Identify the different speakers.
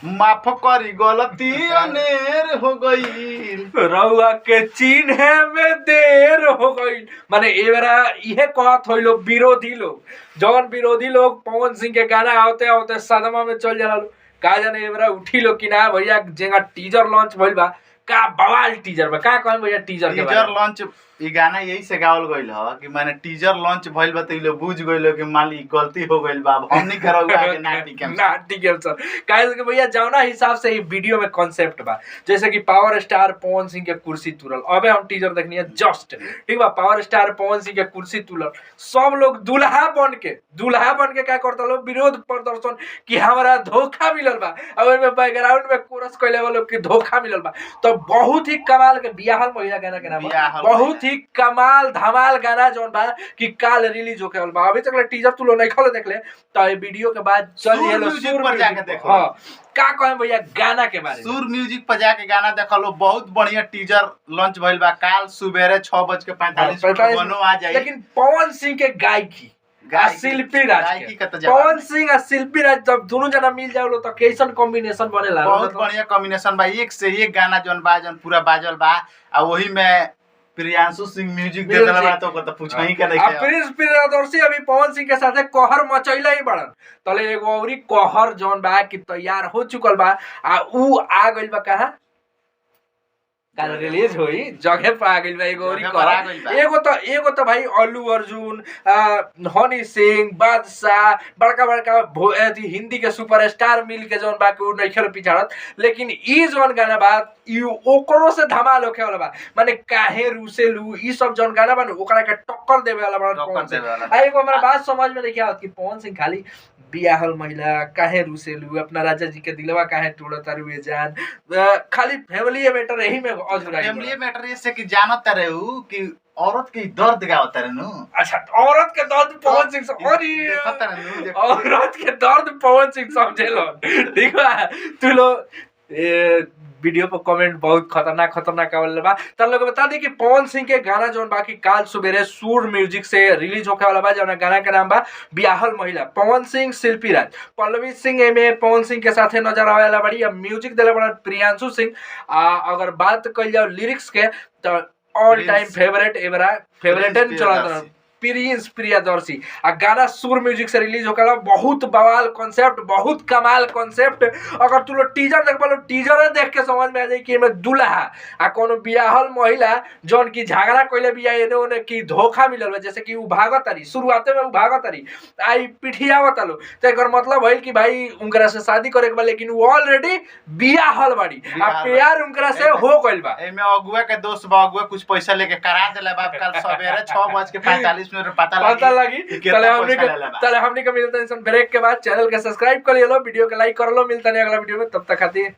Speaker 1: माफ करी गलती अनेर हो गई
Speaker 2: रउआ के चिन्हे में देर हो गई। माने एवरा इहे कहत होई लोग विरोधी लोग जौन विरोधी लोग पवन सिंह के गाना आवते आवते सदमा में चल जाला लोग का जाने एवरा उठी लोग कि ना भैया जेगा टीजर लॉन्च भइल बा का बवाल टीजर बा का कहम भैया टीजर के
Speaker 1: टीजर लॉन्च ई गाना यही से गावल गइल ह कि माने टीजर लॉन्च भइल बा त ई लोग बुझ गइल कि माली गलती हो गइल बा हम नहीं करौगा आगे ना
Speaker 2: टिकल सर काहे कि भैया जौना हिसाब से ई वीडियो में कांसेप्ट बा जैसे कि पावर स्टार पवन सिंह के कुर्सी तुरल अबे हम टीजर देखनी है जस्ट ठीक बा पावर स्टार पवन सिंह के कुर्सी तुरल सब लोग दूल्हा बन के का करता लोग विरोध प्रदर्शन कि हमरा धोखा मिलल बा और में बैकग्राउंड में कोरस कइले वाला लोग के धोखा मिलल बा तो बहुत ही कमाल के बियाहल महिला गाना के नाम बहुत ही कमाल धमाल गाना जोन बा कि काल रिलीज होके वाला बा अभी तक टीजर तू लोग नहीं खोले देख ले तो ये वीडियो के बाद चल ये लो
Speaker 1: सुर पर जाके देखो
Speaker 2: हां का कहें भैया गाना के बारे में
Speaker 1: सुर म्यूजिक पर जाके गाना देखो लो बहुत बढ़िया टीजर लॉन्च भइल बा काल सुबेरे 6:45 बनो आ जाई
Speaker 2: लेकिन पवन सिंह के गायकी शिल्पी राज के पवन सिंह और शिल्पी राज जब दोनों जना मिल जाओ तो कैसन कॉम्बिनेशन बनेला
Speaker 1: बहुत बढ़िया कॉम्बिनेशन बा एक से एक गाना जोन बा जोन पूरा बाजल बा आ वही में प्रियांशु सिंह म्यूजिक दे देला बा तो पूछ नहीं के नहीं
Speaker 2: प्रिंस प्रियदर्शी अभी पवन सिंह के साथे कहर मचैला ही बड़न तले एगो औरी कहर जोन बा कि तैयार हो चुकल बा आ ऊ आ गइल बा कहां काल रिलीज होई जगह पे आ गइल बा एगो औरी कहर एगो तो भाई अल्लू अर्जुन हनी सिंह बादशाह बड़का हिंदी के सुपरस्टार मिल के जोन बा के उ नहीं खेल पिछाड़त लेकिन ई जोन गाना बा यू ओकरो से धमाल होखे वाला बा माने काहे रूसेलू ई सब जोन गाना बा ओकरा के टक्कर देवे वाला बा पवन सिंह आ एगो हमरा बात समझ में नहीं आवत कि पवन सिंह खाली बियाहल महिला काहे रूसेलू अपना राजा जी के दिलवा काहे तोड़त रुए जान खाली फैमिली मैटर यही में अधूरा
Speaker 1: फैमिली मैटर ये से कि जानत रहू कि औरत के दर्द गावत रहनु
Speaker 2: अच्छा औरत के दर्द पवन सिंह अरे औरत के दर्द पवन सिंह समझेलो ठीक बा तू लोग वीडियो पर कमेंट बहुत खतरनाक आवल बा त लोग बता दी कि पवन सिंह के गाना जोन बाकी काल सुबेरे सुर म्यूजिक से रिलीज होके वाला बा जोन गाना के नाम बा बियाहल महिला पवन सिंह शिल्पी राज पल्लवी सिंह में पवन सिंह के साथे नजर आवे वाला बड़ी म्यूजिक देले बड़ा प्रियांशु सिंह अगर बात कइल जाओ लिरिक्स के तो ऑल टाइम फेवरेट एवरा फेवरेट चला प्रिंस प्रियदर्शी आ गाना सुर म्यूजिक से रिलीज होकर बहुत बवाल कॉन्सेप्ट बहुत कमाल कॉन्सेप्ट अगर तू लोग टीजर देख पालो टीजर देख के समझ में आ जाए कि एमें दूल्हा आ कोनो बियाहल महिला जौन की झगड़ा कइले बिया एने ओने की धोखा मिलल बा जैसे कि उ भागतारी शुरुआते में उ भागतारी आई पिठियावत लो तो एकर मतलब भइल कि भाई उनकरा से शादी करे के बा लेकिन उ ऑलरेडी बियाहल बाड़ी आ प्यार उनकरा से हो गइल बा
Speaker 1: एमे अगुआ के दोस्त बा अगुआ कुछ पैसा लेके करा देला बाप कल सवेरे 6:45 पता लगी
Speaker 2: चले हमने का मिलता है ब्रेक के बाद चैनल के सब्सक्राइब कर लो वीडियो के लाइक कर लो मिलता है अगला वीडियो में तब तक खाती है।